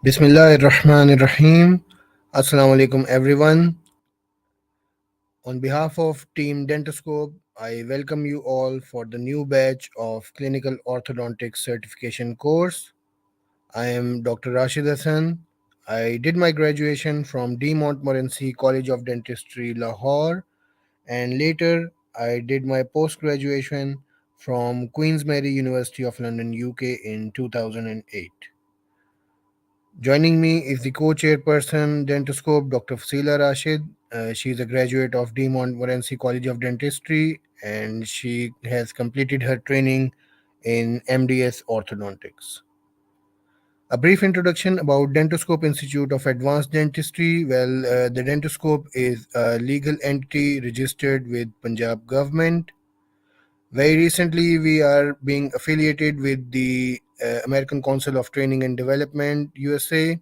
Bismillahirrahmanirrahim. Assalamu alaikum everyone. On behalf of Team Dentoscope, I welcome you all for the new batch of Clinical Orthodontics Certification course. I am Dr. Rashid Hassan. I did my graduation from De Montmorency College of Dentistry, Lahore, and later I did my post graduation from Queen's Mary University of London, UK in 2008. Joining me is the co-chairperson, Dentoscope, Dr. Fasila Rashid. She is a graduate of De Montmorency College of Dentistry, and she has completed her training in MDS Orthodontics. A brief introduction about Dentoscope Institute of Advanced Dentistry. The Dentoscope is a legal entity registered with Punjab government. Very recently, we are being affiliated with the American Council of Training and Development, USA.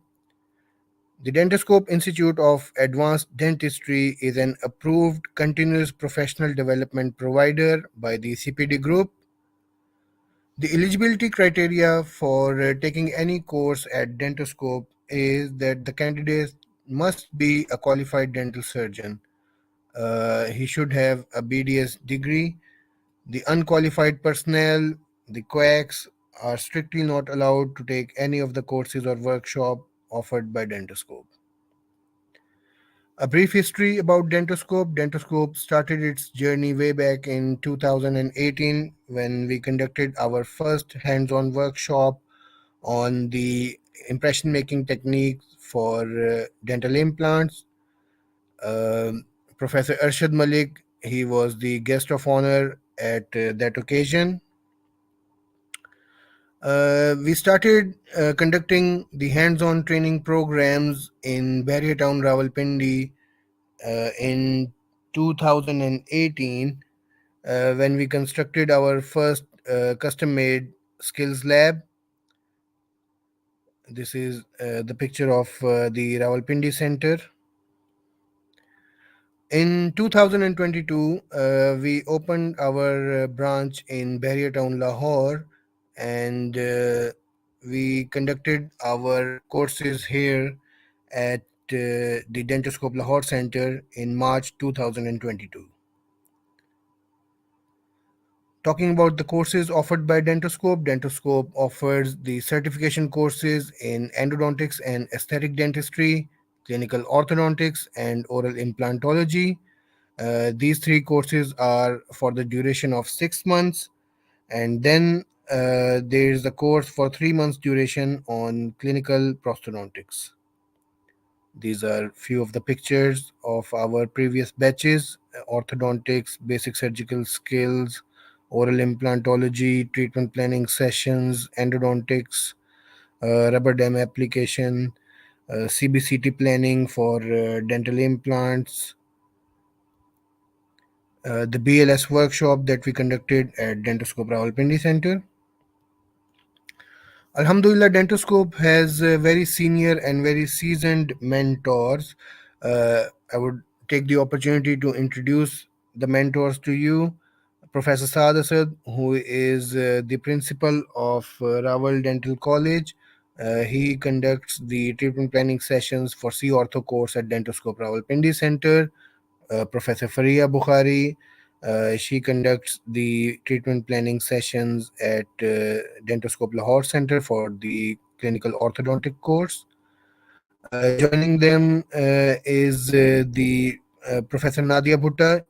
The Dentoscope Institute of Advanced Dentistry is an approved continuous professional development provider by the CPD Group. The eligibility criteria for taking any course at Dentoscope is that the candidate must be a qualified dental surgeon. He should have a BDS degree. The unqualified personnel, the quacks, are strictly not allowed to take any of the courses or workshop offered by Dentoscope. A brief history about Dentoscope. Dentoscope started its journey way back in 2018 when we conducted our first hands on workshop on the impression making technique for dental implants. Um Professor Arshad Malik, he was the guest of honor at that occasion. We started conducting the hands on training programs in Barrier Town, Rawalpindi in 2018 when we constructed our first custom made skills lab. This is the picture of the Rawalpindi Center. In 2022, we opened our branch in Bahria Town, Lahore, and we conducted our courses here at the Dentoscope Lahore Center in March 2022. Talking about the courses offered by Dentoscope, Dentoscope offers the certification courses in endodontics and aesthetic dentistry, clinical orthodontics, and oral implantology. These three courses are for the duration of 6 months, and then there is a course for 3 months duration on clinical prosthodontics. These are few of the pictures of our previous batches: orthodontics, basic surgical skills, oral implantology, treatment planning sessions, endodontics, rubber dam application, CBCT planning for dental implants, the BLS workshop that we conducted at Dentoscope Rawalpindi Center. Alhamdulillah, Dentoscope has very senior and very seasoned mentors. I would take the opportunity to introduce the mentors to you. Professor Saad Asad, who is the principal of Rawal Dental College. He conducts the treatment planning sessions for C Ortho course at Dentoscope Rawalpindi Center. Professor Faria Bukhari. She conducts the treatment planning sessions at Dentoscope Lahore Center for the clinical orthodontic course. Joining them is the Professor Nadia Bhutta.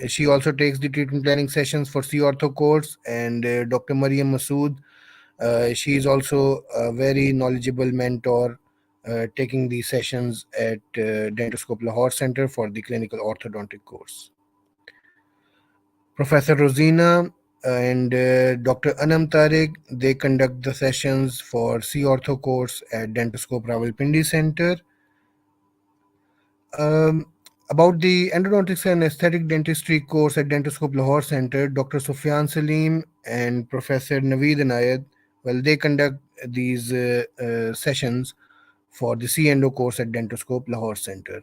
She also takes the treatment planning sessions for C Ortho course, and Dr. Mariam Masood. She is also a very knowledgeable mentor taking the sessions at Dentoscope Lahore Center for the clinical orthodontic course. Professor Rosina and Dr. Anam Tariq, they conduct the sessions for C Ortho course at Dentoscope Rawalpindi Center. Um, about the endodontics and aesthetic dentistry course at Dentoscope Lahore Center, Dr. Sufyan Salim and Professor Naveed Anayat, well, they conduct these sessions for the C Endo course at Dentoscope Lahore Center.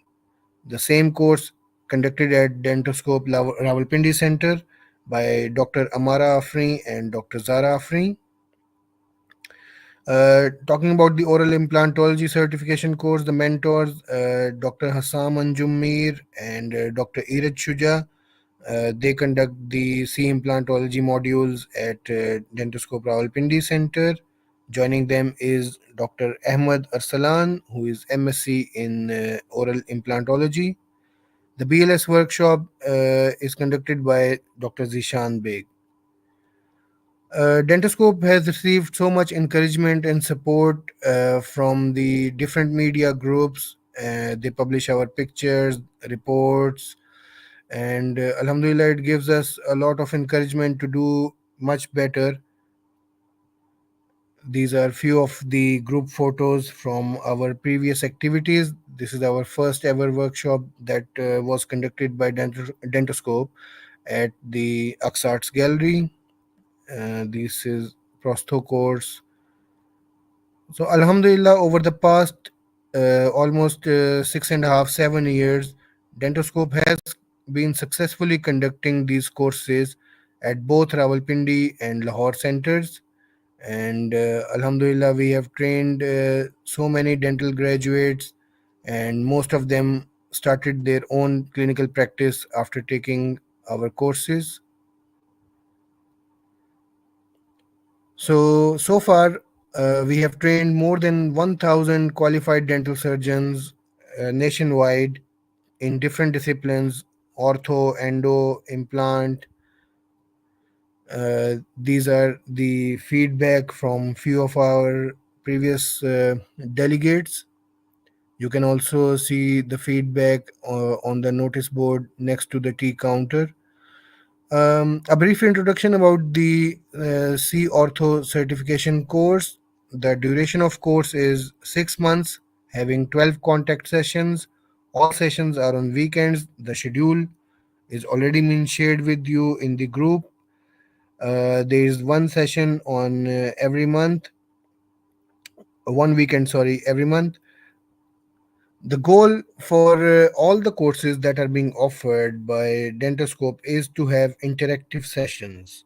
The same course conducted at Dentoscope Rawalpindi Center by Dr. Amara Afri and Dr. Zara Afri. Talking about the oral implantology certification course, the mentors, Dr. Hassam Anjum Mir and Dr. Iraj Shuja, they conduct the C implantology modules at Dentoscope Rawalpindi Center. Joining them is Dr. Ahmad Arsalan, who is MSc in oral implantology. The BLS workshop is conducted by Dr. Zishan Beg. Dentoscope has received so much encouragement and support from the different media groups. They publish our pictures, reports, and Alhamdulillah, it gives us a lot of encouragement to do much better. These are few of the group photos from our previous activities. This is our first ever workshop that was conducted by Dentoscope at the Aksarts Gallery. This is Prostho course. So, Alhamdulillah, over the past almost 6.5, 7 years, Dentoscope has been successfully conducting these courses at both Rawalpindi and Lahore centers. And Alhamdulillah, we have trained so many dental graduates, and most of them started their own clinical practice after taking our courses. So far, we have trained more than 1,000 qualified dental surgeons nationwide in different disciplines: ortho, endo, implant. These are the feedback from few of our previous delegates. You can also see the feedback on the notice board next to the tea counter. A brief introduction about the C Ortho certification course. The duration of course is 6 months, having 12 contact sessions. All sessions are on weekends. The schedule is already been shared with you in the group. There is one session on every month, one weekend, sorry, every month. The goal for all the courses that are being offered by Dentoscope is to have interactive sessions.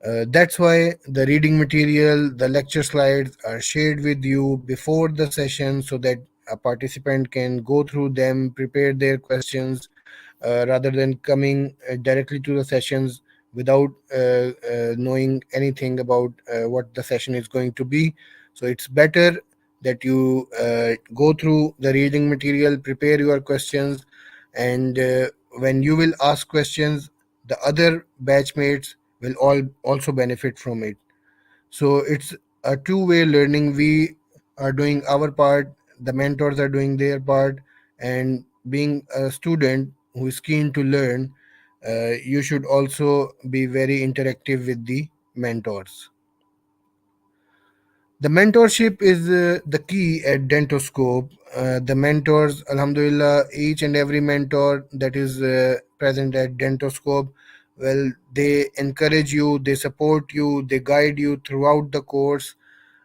That's why the reading material, the lecture slides are shared with you before the session so that a participant can go through them, prepare their questions, rather than coming directly to the sessions without knowing anything about what the session is going to be. So it's better that you go through the reading material, prepare your questions, and when you will ask questions, the other batchmates will all also benefit from it. So it's a two-way learning. We are doing our part, the mentors are doing their part, and being a student who is keen to learn, you should also be very interactive with the mentors. The mentorship is the key at Dentoscope. The mentors, Alhamdulillah, each and every mentor that is present at Dentoscope, well, they encourage you, they support you, they guide you throughout the course.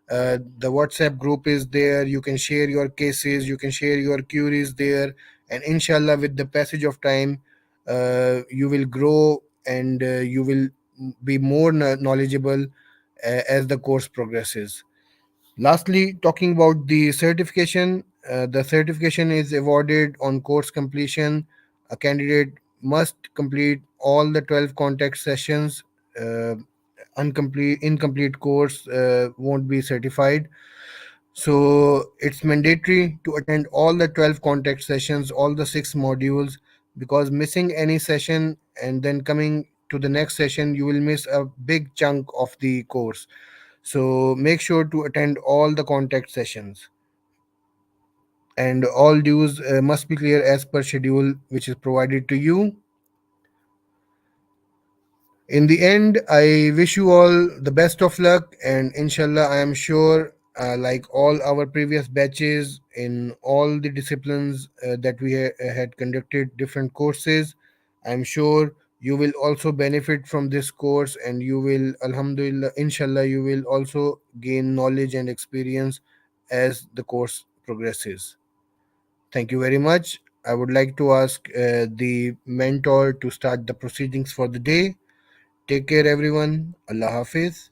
The WhatsApp group is there. You can share your cases, you can share your queries there, and inshallah, with the passage of time, you will grow and you will be more knowledgeable as the course progresses. Lastly, talking about the certification is awarded on course completion. A candidate must complete all the 12 contact sessions. Uh, incomplete course won't be certified. So it's mandatory to attend all the 12 contact sessions, all the six modules, because missing any session and then coming to the next session, you will miss a big chunk of the course. So make sure to attend all the contact sessions, and all dues must be clear as per schedule which is provided to you. In the end, I wish you all the best of luck, and inshallah, I am sure, like all our previous batches in all the disciplines that we had conducted different courses, I'm sure you will also benefit from this course, and you will, alhamdulillah, inshallah, you will also gain knowledge and experience as the course progresses. Thank you very much. I would like to ask the mentor to start the proceedings for the day. Take care, everyone. Allah Hafiz.